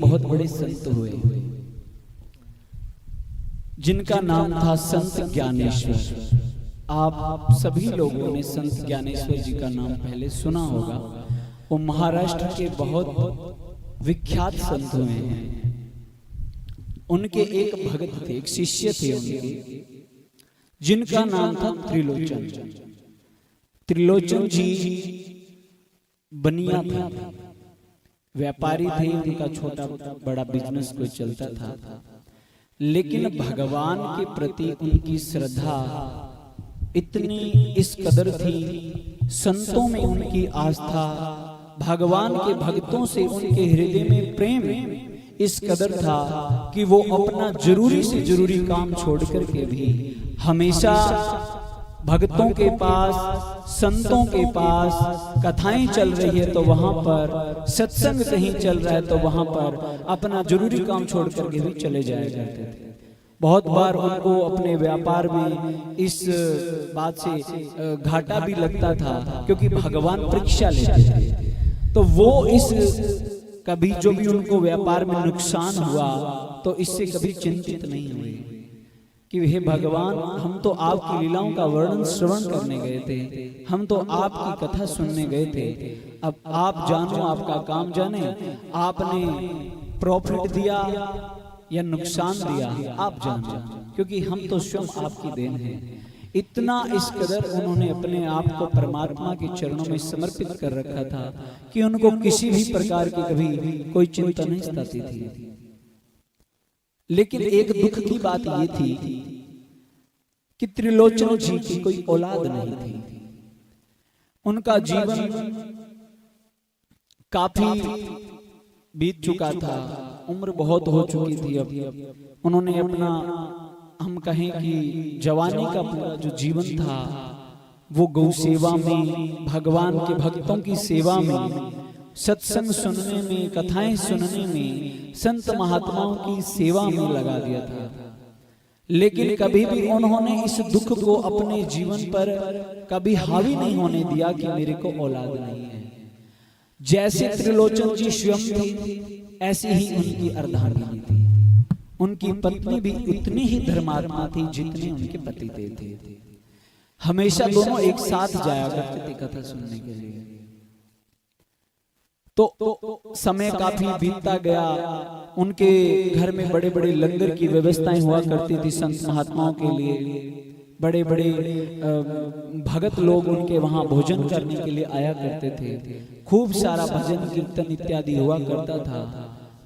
बहुत बड़े संत हुए जिनका नाम था संत ज्ञानेश्वर। आप सभी लोगों ने संत ज्ञानेश्वर जी का नाम पहले सुना होगा। वो महाराष्ट्र के बहुत विख्यात संत हुए हैं। उनके एक भगत थे, एक शिष्य थे उनके, जिनका नाम था त्रिलोचन। त्रिलोचन जी बनिया था, व्यापारी थे, उनका छोटा बड़ा बिजनेस कोई चलता था, लेकिन भगवान के प्रति उनकी श्रद्धा इतनी इस कदर थी, संतों में उनकी आस्था, भगवान के भक्तों से उनके हृदय में प्रेम इस कदर था कि वो अपना जरूरी से जरूरी काम छोड़ करके भी हमेशा भक्तों के पास, संतों के पास कथाएं चल रही है तो वहां पर, सत्संग कहीं चल रहा है तो वहां पर अपना जरूरी काम छोड़ करके भी चले जाया करते थे। बहुत बार उनको अपने व्यापार में इस बात से घाटा भी लगता था, क्योंकि भगवान परीक्षा लेते थे। तो वो इस कभी जो भी उनको व्यापार में नुकसान हुआ तो इससे कभी चिंतित नहीं हुए कि हे भगवान, हम तो आपकी लीलाओं का वर्णन श्रवण करने गए थे, हम तो आपकी कथा सुनने गए थे, अब आप जानो, आपका काम जाने, आपने प्रॉफिट दिया या नुकसान दिया आप जानो, क्योंकि हम तो स्वयं आपकी देन है। इतना इस कदर उन्होंने अपने आप को परमात्मा के चरणों में समर्पित कर रखा था कि उनको किसी भी प्रकार की कभी कोई चिंता नहीं सताती थी। लेकिन एक दुख की बात ये थी कि त्रिलोचन जी की कोई औलाद नहीं थी। उनका जीवन काफी बीत चुका था, उम्र बहुत हो चुकी थी। अब उन्होंने अपना, हम कहें कि जवानी का पूरा जो जीवन था वो गौ सेवा में, भगवान के भक्तों की सेवा में, सत्संग सुनने में, कथाएं सुनने में, संत महात्माओं की सेवा में लगा दिया था। लेकिन कभी भी उन्होंने इस दुख को अपने जीवन पर कभी हावी नहीं होने दिया कि मेरे को औलाद नहीं है। जैसे त्रिलोचन जी स्वयं थे, ऐसी ही उनकी अर्धांगिनी थी। उनकी पत्नी भी उतनी ही धर्मात्मा थी जितने उनके पति देव थे। हमेशा दोनों एक साथ जाया करते थे कथा सुनने के लिए। तो समय काफी बीतता गया। उनके घर में बड़े बड़े लंगर की व्यवस्थाएं हुआ करती थी संत महात्माओं के लिए। बड़े बड़े भगत लोग उनके वहां भोजन करने के लिए आया करते थे। खूब सारा भजन कीर्तन इत्यादि हुआ करता था।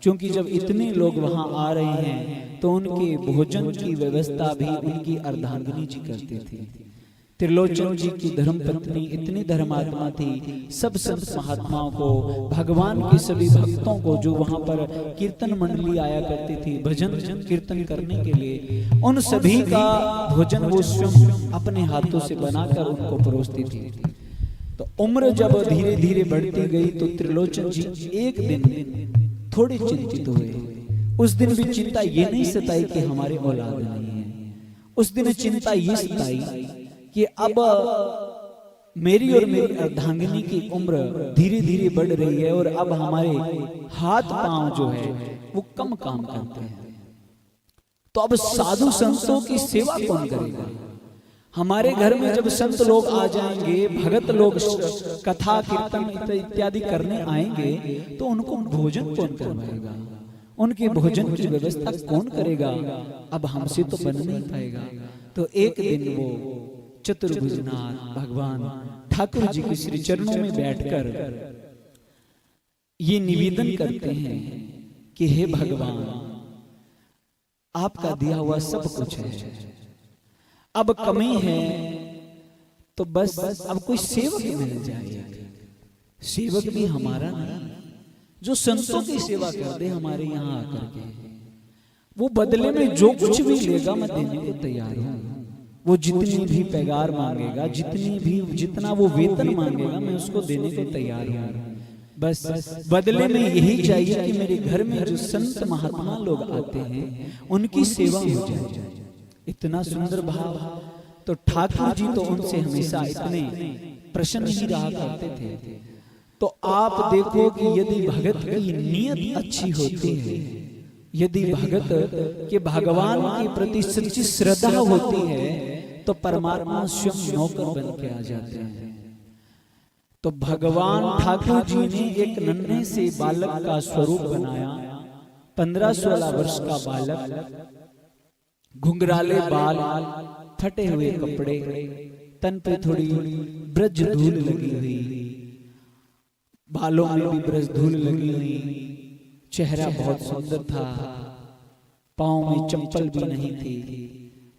क्योंकि जब इतने लोग वहां आ रहे हैं तो उनके भोजन की व्यवस्था भी उनकी अर्धांगिनी जी करती थी। त्रिलोचन जी की धर्मपत्नी इतनी धर्मात्मा थी, सब संत महात्माओं को, भगवान के सभी भक्तों को जो वहां पर कीर्तन मंडली आया करती थी भजन कीर्तन करने के लिए, उन सभी का भोजन वो स्वयं अपने हाथों से बनाकर उनको परोसती थी। तो उम्र जब धीरे धीरे बढ़ती गई तो त्रिलोचन जी एक दिन थोड़े चिंतित हुए। उस दिन भी चिंता ये नहीं सताई कि हमारे औलाद नहीं है, उस दिन चिंता ये सताई कि अब मेरी और मेरी अर्धांगिनी की उम्र धीरे धीरे बढ़ रही है और अब हमारे हाथ पांव जो है वो कम काम करते हैं। तो अब साधु संतों की सेवा कौन करेगा? हमारे घर में जब संत लोग आ जाएंगे, भगत लोग कथा कीर्तन इत्यादि करने आएंगे तो उनको भोजन कौन करवाएगा? उनके भोजन की व्यवस्था कौन करेगा? अब हमसे तो बन नहीं पाएगा। तो एक दिन वो चतुर्भुजनाथ भगवान ठाकुर जी के श्री चरणों में बैठकर ये निवेदन करते हैं कि हे भगवान, आपका दिया हुआ सब कुछ है, अब कमी है तो बस अब कोई सेवक मिल जाए। सेवक भी हमारा नहीं, जो संतों की सेवा कर दे हमारे यहाँ आकर के, वो बदले में जो कुछ भी लेगा मैं देने को तैयार हूं। वो जितनी भी पैगार मांगेगा, जितना वो वेतन मांगेगा, मैं उसको देने को तैयार हूं। बस बदले में यही चाहिए कि मेरे घर में जो संत महात्मा लोग आते हैं उनकी सेवा हो जाए। इतना सुंदर भाव। तो ठाकुर जी तो उनसे हमेशा इतने प्रसन्न ही रहा करते थे। तो आप देखो कि यदि भगत की नीयत अच्छी होती है, यदि भगत के भगवान के प्रति सच्ची श्रद्धा होती है, तो परमात्मा स्वयं नौकर बन के आ जाते हैं। तो भगवान ठाकुर जी ने एक नन्हे से बालक का स्वरूप बनाया। 15-16 वर्ष का बालक, घुंघराले बाल, फटे हुए कपड़े, तन पे थोड़ी ब्रज धूल लगी हुई, बालों में भी ब्रज धूल लगी हुई, चेहरा बहुत सुंदर था, पांव में चंपल भी नहीं थी,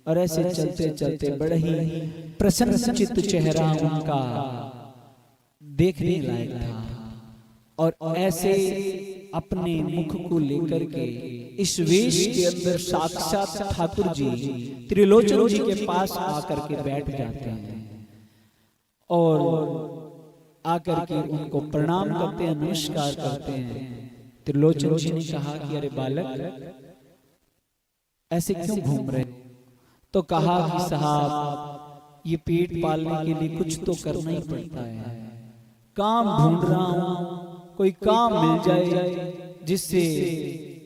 और ऐसे चलते चलते बड़े ही प्रसन्नचित्त चेहरा उनका देखने लायक था। और ऐसे अपने मुख को लेकर के इस वेश के अंदर साक्षात ठाकुर जी त्रिलोचन जी के पास आकर के बैठ जाते हैं और आकर के उनको प्रणाम करते हैं, नमस्कार करते हैं। त्रिलोचन जी ने कहा कि अरे बालक, ऐसे क्यों घूम रहे? तो कहा कि साहब, ये पेट पालने के लिए कुछ तो करना ही पड़ता है, काम ढूंढ रहा हूं, कोई काम मिल जाए जिससे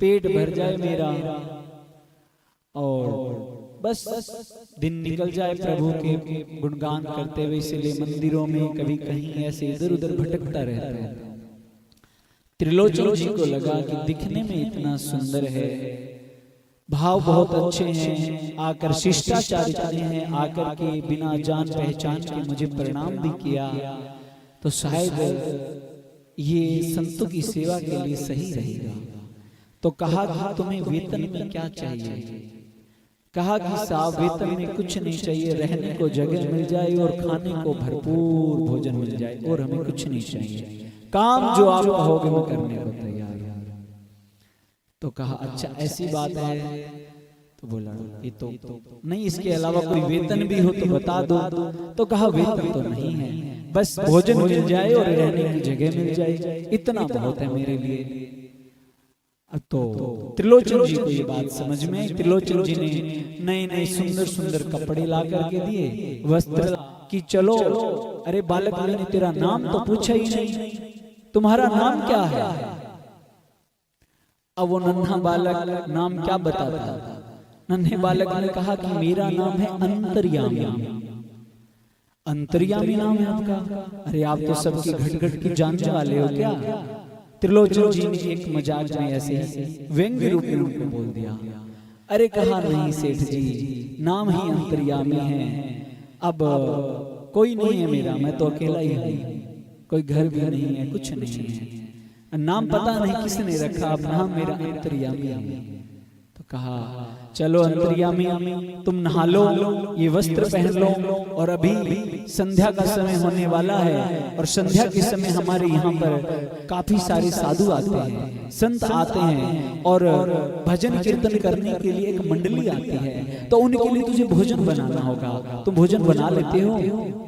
पेट भर जाए मेरा, और बस दिन निकल जाए प्रभु के गुणगान करते हुए। इसलिए मंदिरों में कभी कहीं ऐसे इधर उधर भटकता रहता है। त्रिलोचन जी को लगा कि दिखने में इतना सुंदर है, भाव बहुत अच्छे हैं, आकर शिष्टाचार इतने हैं, आकर के बिना जान पहचान के मुझे प्रणाम भी किया, तो शायद ये संतों की सेवा के लिए सही रहेगा। तो कहा कि तुम्हें वेतन में क्या चाहिए? कहा कि साहब, वेतन में कुछ नहीं चाहिए, रहने को जगह मिल जाए और खाने को भरपूर भोजन मिल जाए, और हमें कुछ नहीं चाहिए, काम जो आप कहोगे मैं करने को तैयार हूं। तो कहा अच्छा ऐसी बात है? तो बोला ये तो नहीं, इसके अलावा कोई वेतन भी हो तो बता दो। तो कहा वेतन तो नहीं है, बस भोजन मिल जाए और रहने की जगह मिल जाए, इतना बहुत है मेरे लिए। तो त्रिलोचन जी को ये बात समझ में, त्रिलोचन जी ने नए नए सुंदर सुंदर कपड़े ला करके दिए, वस्त्र, कि चलो। अरे बालक, मैंने तेरा नाम तो पूछा ही नहीं, तुम्हारा नाम क्या है? अब वो नन्हा बालक नाम क्या बताता? नन्हे बालक ने कहा कि मेरा नाम है अंतर्यामी। अंतर्यामी नाम है आपका? अरे आप तो सबकी घट घट की जानने वाले हो क्या? त्रिलोचन जी ने एक मजाक में ऐसे व्यंग्य रूप में उनको बोल दिया। अरे कहा नहीं सेठ जी, नाम ही अंतर्यामी है, अब कोई नहीं है मेरा, मैं तो अकेला ही हूँ, कोई घर भी नहीं है, कुछ नहीं है, नाम पता नहीं किसने रखा, अब नाम मेरा अंतर्यामी है। तो कहा चलो अंतर्यामी, तुम नहा लो, ये वस्त्र पहन लो, और अभी संध्या का समय होने वाला है, और संध्या के समय हमारे यहाँ पर काफी सारे साधु आते हैं, संत आते हैं, और भजन कीर्तन करने के लिए एक मंडली आती है, तो उनके लिए तुझे भोजन बनाना होगा। तुम भोजन बना लेते हो?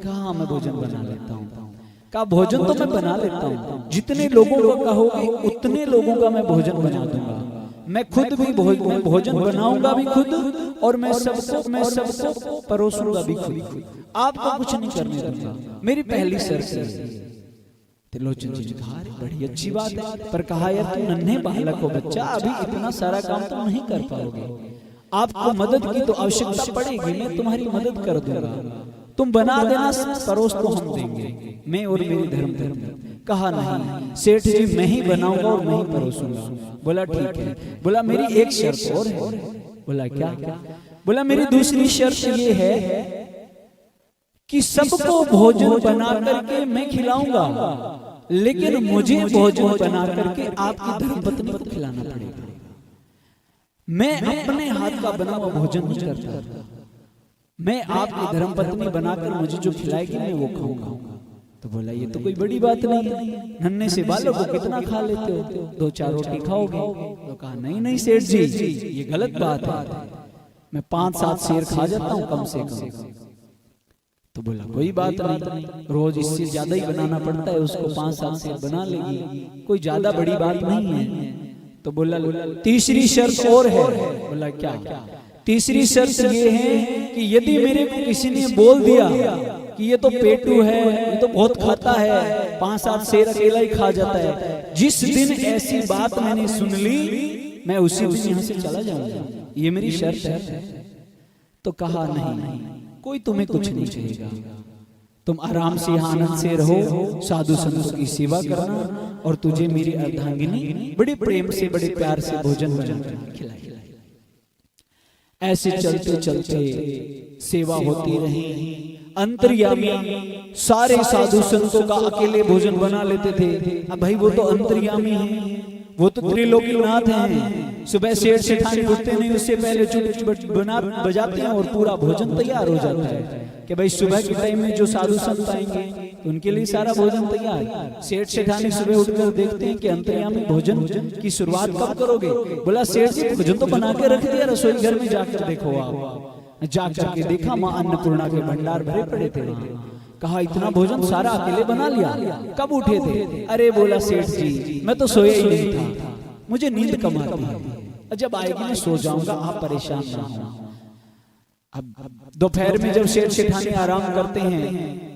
कहा मैं भोजन बना लेता हूँ। कहा भोजन तो मैं बना लेता हूँ, जितने लोगों को कहोगे उतने लोगों का मैं भोजन बना दूंगा, मैं खुद भी भोजन बनाऊंगा भी खुद, और मैं सबको परोसूंगा भी खुद, आपको कुछ नहीं करने दूंगा, मेरी पहली शर्त है। त्रिलोचन जी ने कहा बड़ी अच्छी बात है, पर कहा यार तुम नन्हे बालक हो बच्चा, अभी इतना सारा काम तुम नहीं कर पाओगे, आपको मदद की तो आवश्यकता पड़ेगी, मैं तुम्हारी मदद कर दूंगा, तुम बना देना, परोस तो हम देंगे, मैं और मेरी धर्म। कहा नहीं सेठ जी, मैं ही बनाऊंगा और मैं ही परोसूंगा। बोला ठीक है। बोला मेरी एक शर्त और है। बोला क्या? बोला मेरी दूसरी शर्त ये है कि सबको भोजन बना करके मैं खिलाऊंगा, लेकिन मुझे भोजन बना करके आपकी धर्मपत्नी को खिलाना पड़ेगा, मैं अपने हाथ का बना हुआ भोजन नहीं करता, मैं आपकी धर्मपत्नी बनाकर मुझे जो खिलाएगी मैं वो खाऊंगा। तो बोला ये तो कोई बड़ी बात नहीं है, नन्हे से बालक को कितना खा लेते हो, 2-4 रोटी खाओगे? तो कहा नहीं सेठ जी, ये गलत बात है, मैं 5-7 शेर खा जाता हूँ कम से कम। तो बोला कोई बात नहीं, रोज इससे ज्यादा ही बनाना पड़ता है, उसको 5-7 शेर बना लेगी, कोई ज्यादा बड़ी बात नहीं है। तो बोला तीसरी शर्त और है। बोला क्या? तीसरी शर्त ये है कि यदि मेरे को किसी ने बोल दिया कि कि ये तो पेटू है, ये तो बहुत खाता है, 5-7 शेर अकेला ही खा जाता है। जिस दिन ऐसी बात मैंने सुन ली, मैं उसी दिन यहाँ से चला जाऊंगा, ये मेरी शर्त है। तो कहा नहीं, कोई तुम्हें कुछ नहीं कहेगा, तुम आराम से आनंद से रहो, साधु संतों की सेवा करना, और तुझे मेरी अर्धांगिनी बड़े प्रेम से बड़े प्यार से भोजन बनाकर खिलाए। ऐसे चलते चलते सेवा होती रही। अंतर्यामी सारे साधु संतों का अकेले भोजन बना लेते थे। अब भाई वो तो अंतर्यामी हैं, वो तो त्रिलोकीनाथ हैं। सुबह सेठ सेठानी उठते नहीं, उससे पहले चुट बना बजाते हैं और पूरा भोजन तैयार हो जाता है कि भाई सुबह के टाइम में जो साधु संत आएंगे तो उनके लिए सारा भोजन तैयार। सेठ सेठानी सुबह उठकर देखते हैं कि अंतर्यामी भोजन की शुरुआत कब करोगे? बोला सेठ जी भोजन तो बना के रख दिया, रसोई घर में जाकर देखो। आप जाकर के देखा, माँ अन्नपूर्णा के भंडार भरे पड़े थे। कहा इतना भोजन सारा अकेले बना लिया, कब उठे थे? अरे बोला सेठ जी मैं तो सोया ही नहीं था, मुझे नींद कम आती है, जब आएगी मैं सो जाऊंगा, आप परेशान ना हो। अब दोपहर में जब सेठ सेठानी आराम करते हैं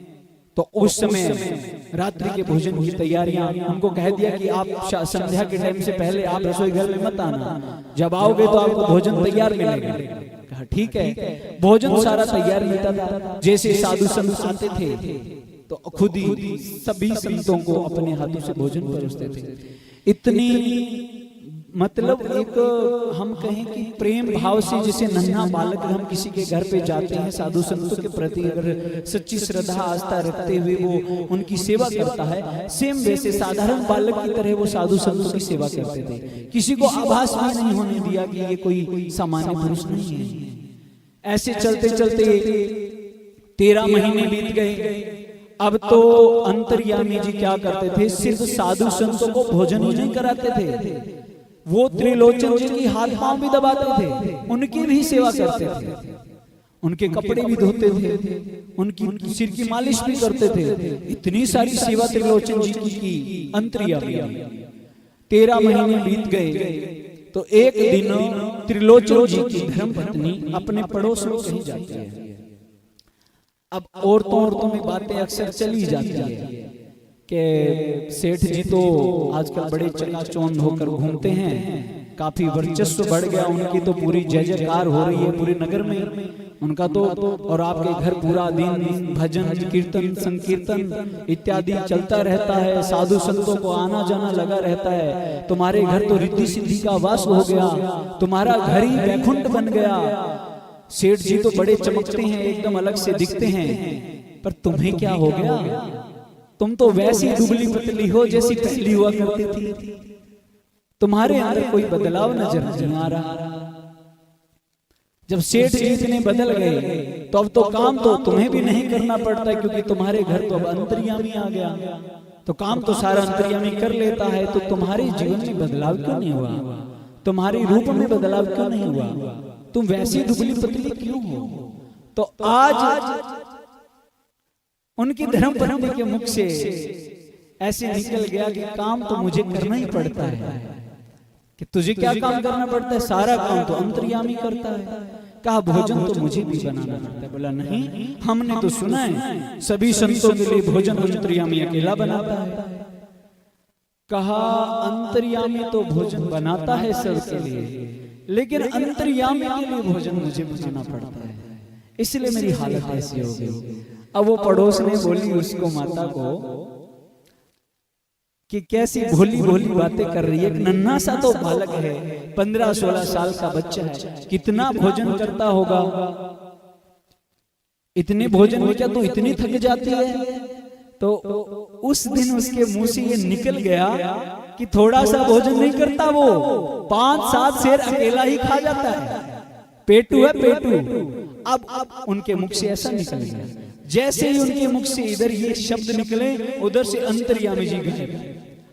तो उस समय रात्रि के भोजन की तैयारियां, उनको कह दिया कि आप संध्या के टाइम से पहले आप रसोई घर में मत आना, जब आओगे तो आपको भोजन तैयार मिलेगा। कहा ठीक है। भोजन सारा तैयार मिलता था। जैसे साधु संत आते थे तो खुद ही सभी संतों को अपने हाथों से भोजन परोसते थे। इतनी मतलब एक हम कहें कि प्रेम भाव से, जैसे नन्हा बालक हम किसी के घर पे जाते हैं, साधु संतों के प्रति अगर सच्ची श्रद्धा आस्था रखते हुए वो उनकी सेवा करता है, सेम वैसे साधारण बालक की तरह वो साधु संतों की सेवा करते थे। किसी को आभास भी नहीं होने दिया कि ये कोई सामान्य पुरुष नहीं है। ऐसे चलते चलते 13 महीने बीत गए। अब तो अंतर्यामी जी क्या करते थे, सिर्फ साधु संतों को भोजन ही नहीं कराते थे, वो त्रिलोचन जी की हाथ पांव भी दबाते थे, उनकी भी सेवा करते थे, उनके कपड़े भी धोते थे, उनकी सिर की मालिश भी करते थे। इतनी सारी सेवा त्रिलोचन जी की अंतर्यामी। 13 महीने बीत गए तो एक दिन त्रिलोचन जी की धर्मपत्नी अपने पड़ोस में कहीं जाती है। अब औरतों में बातें अक्सर चली जाती है कि सेठ जी तो आजकल बड़े चकाचौंध होकर घूमते हैं, काफी वर्चस्व बढ़ गया, उनकी तो पूरी जय जयकार हो रही है पूरे नगर में, उनका तो और आपके घर पूरा दिन भजन कीर्तन संकीर्तन इत्यादि चलता रहता है, साधु संतों को आना जाना लगा रहता है, तुम्हारे घर तो रिद्धि सिद्धि का वास हो गया, तुम्हारा घर ही वैकुंठ बन गया। सेठ जी तो बड़े चमकते हैं, एकदम अलग से दिखते हैं, पर तुम्हें क्या हो गया? तुम तो वैसी दुबली पतली हो जैसी पहली हुआ करती थी, तुम्हारे अंदर कोई बदलाव नजर नहीं आ रहा। जब सेठ जी इतने बदल गए तो अब तो काम तो तुम्हें भी नहीं करना पड़ता, क्योंकि तुम्हारे घर तो अब अंतर्यामी आ गया, तो काम तो सारा अंतर्यामी कर लेता है। तो तुम्हारे जीवन में बदलाव क्यों नहीं हुआ? तुम्हारे रूप में बदलाव क्यों नहीं हुआ? तुम वैसी दुबली पतली क्यों हो? तो आज उनकी धर्मपत्नी के मुख से ऐसे निकल गया कि काम तो मुझे करना ही पड़ता है। कि तुझे क्या काम करना पड़ता है? सारा काम तो अंतर्यामी करता है। कहा भोजन तो मुझे भी बनाना पड़ता है। बोला नहीं, हमने तो सुना है सभी संतों के लिए भोजन अंतर्यामी अकेला बनाता है। कहा अंतर्यामी तो भोजन बनाता है सबके लिए, लेकिन अंतर्यामी के लिए भोजन मुझे बनाना पड़ता है, इसलिए मेरी हालत ऐसी हो गई। अब वो पड़ोस ने बोली उसको, माता को, कि कैसी भोली भोली बातें कर रही है, नन्हा सा तो बालक है, 15-16 साल का बच्चा है, कितना भोजन करता होगा, इतने भोजन में क्या तू इतनी थक जाती है? तो उस दिन उसके मुंह से ये निकल गया कि थोड़ा सा भोजन नहीं करता, वो 5-7 शेर अकेला ही खा जाता है, पेटू है पेटू। अब उनके मुख से ऐसा निकल गया, जैसे ही उनके मुख से इधर ये शब्द निकले, उधर से अंतर्यामी जी गए,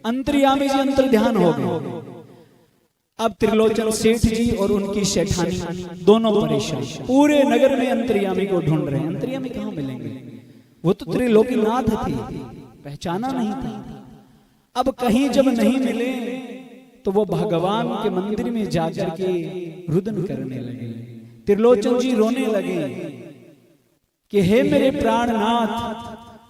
अंतर्यामी जी अंतर ध्यान हो गए। अब त्रिलोचन सेठ जी और उनकी सेठानी दोनों परेशान, पूरे नगर में अंतर्यामी को ढूंढ रहे हैं। अंतर्यामी कहाँ मिलेंगे? वो तो त्रिलोकीनाथ थे, पहचाना नहीं था। अब कहीं जब नहीं मिले तो वो भगवान के मंदिर में जाकर के रुदन करने लगे। त्रिलोचन जी रोने लगे कि हे मेरे प्राणनाथ,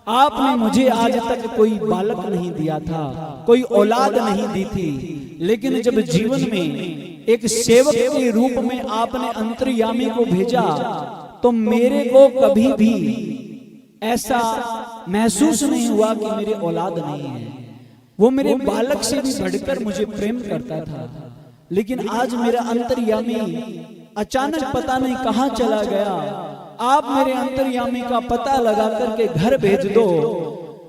आपने मुझे आज तक कोई बालक नहीं दिया था, कोई औलाद नहीं दी थी, लेकिन जब जीवन में एक सेवक के रूप में आपने अंतर्यामी को भेजा तो मेरे को कभी भी ऐसा महसूस नहीं हुआ कि मेरे औलाद नहीं है। वो मेरे बालक से भी बढ़कर मुझे प्रेम करता था, लेकिन आज मेरा अंतर्यामी अचानक पता नहीं कहां चला गया। आप मेरे अंतर्यामी का पता लगा करके घर भेज दो।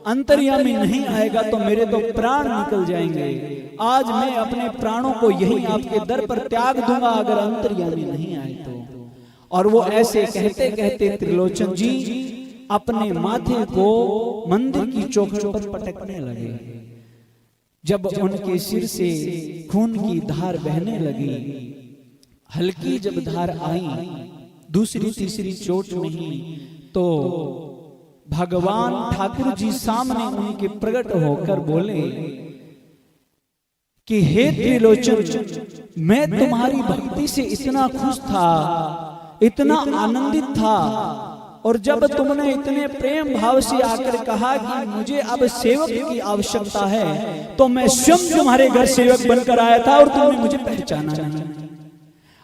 अंतर्यामी नहीं आएगा तो मेरे तो प्राण निकल जाएंगे। आज मैं अपने प्राणों को यहीं आपके दर पर त्याग दूंगा अगर अंतर्यामी नहीं आए तो। और वो ऐसे कहते कहते त्रिलोचन जी अपने माथे को मंदिर की चौखट पर पटकने लगे। जब उनके सिर से खून की धार बहने लगी, हल्की जब धार आई, दूसरी तीसरी चोट में ही, तो भगवान ठाकुर जी सामने उनके प्रकट होकर बोले कि हे त्रिलोचन, मैं तुम्हारी भक्ति से इतना खुश था, इतना आनंदित था, और जब तुमने इतने प्रेम भाव से आकर कहा कि मुझे अब सेवक की आवश्यकता है, तो मैं स्वयं तुम्हारे घर सेवक बनकर आया था और तुमने मुझे पहचाना नहीं।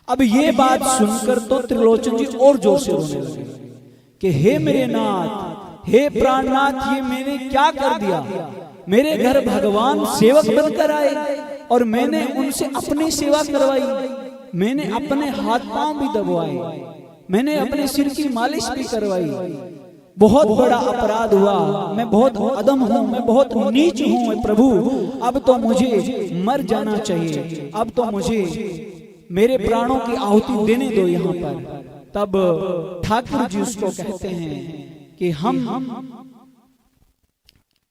अब ये बात सुनकर तो त्रिलोचन जी और जोर से रोने लगे कि हे मेरे नाथ, हे प्राणनाथ, ये मैंने क्या कर दिया? मेरे घर भगवान सेवक बनकर आए और मैंने उनसे अपनी सेवा करवाई, मैंने अपने हाथ पांव भी दबवाए, मैंने अपने सिर की मालिश भी करवाई। बहुत बड़ा अपराध हुआ, मैं बहुत अधम हूँ, मैं बहुत नीच हूँ प्रभु। अब तो मुझे मर जाना चाहिए, अब तो मुझे मेरे प्राणों की आहुति देने दो यहाँ पर। तब ठाकुर जी उसको कहते हैं कि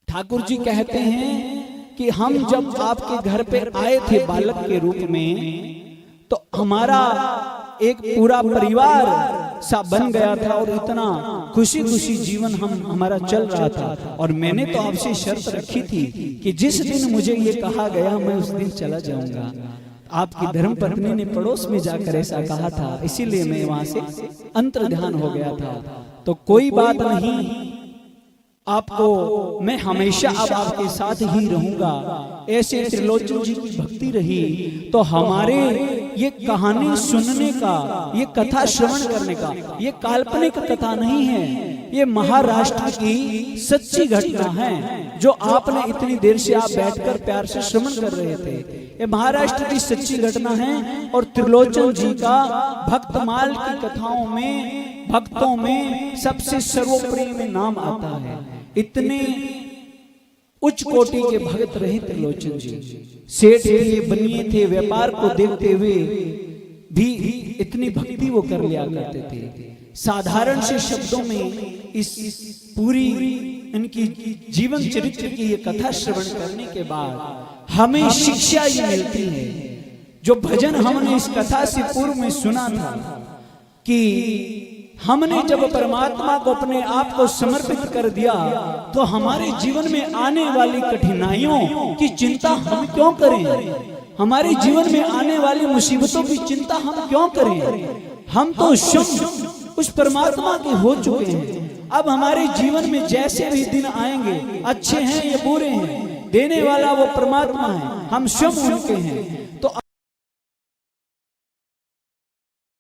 ठाकुर जी कहते हैं कि हम जब आपके घर पे आए थे बालक के रूप में, तो हमारा एक पूरा परिवार सा बन गया था और इतना खुशी खुशी जीवन हमारा चल रहा था। और मैंने तो आपसे शर्त रखी थी कि जिस दिन मुझे ये कहा गया मैं उस दिन चला जाऊंगा। आपकी धर्म पत्नी ने पड़ोस में जाकर ऐसा कहा था, इसीलिए मैं वहां से अंतर्ध्यान हो गया था। तो कोई बात नहीं, आपको मैं हमेशा अब आपके साथ ही रहूंगा। ऐसे त्रिलोचन जी की भक्ति रही तो हमारे ये कहानी सुनने का, ये कथा श्रवण करने का, ये काल्पनिक कथा नहीं है, ये महाराष्ट्र की सच्ची घटना है जो आपने इतनी देर से आप बैठकर प्यार से श्रवण कर रहे थे। ये महाराष्ट्र की सच्ची घटना है और त्रिलोचन जी का भक्तमाल की कथाओं में, भक्तों में सबसे सर्वप्रिय नाम आता है। इतने उच्च कोटि के भक्त रहे त्रिलोचन जी, सेठ थे, बनिए थे, व्यापार को देखते हुए भी इतनी भक्ति वो कर लिया करते थे। साधारण से शब्दों में इस पूरी इनकी जीवन चरित्र की ये कथा श्रवण करने के बाद हमें शिक्षा ये मिलती है। जो भजन हमने इस कथा से पूर्व में सुना था कि हमने जब परमात्मा को अपने आप को समर्पित कर दिया तो हमारे जीवन में आने वाली कठिनाइयों की चिंता हम क्यों करें, हमारे जीवन में आने वाली मुसीबतों की चिंता हम क्यों करें। हम तो स्वयं उस परमात्मा के हो चुके हैं। अब हमारे जीवन में जैसे भी दिन आएंगे, अच्छे हैं या बुरे हैं, देने वाला वो परमात्मा है, हम स्वयं उनके हैं।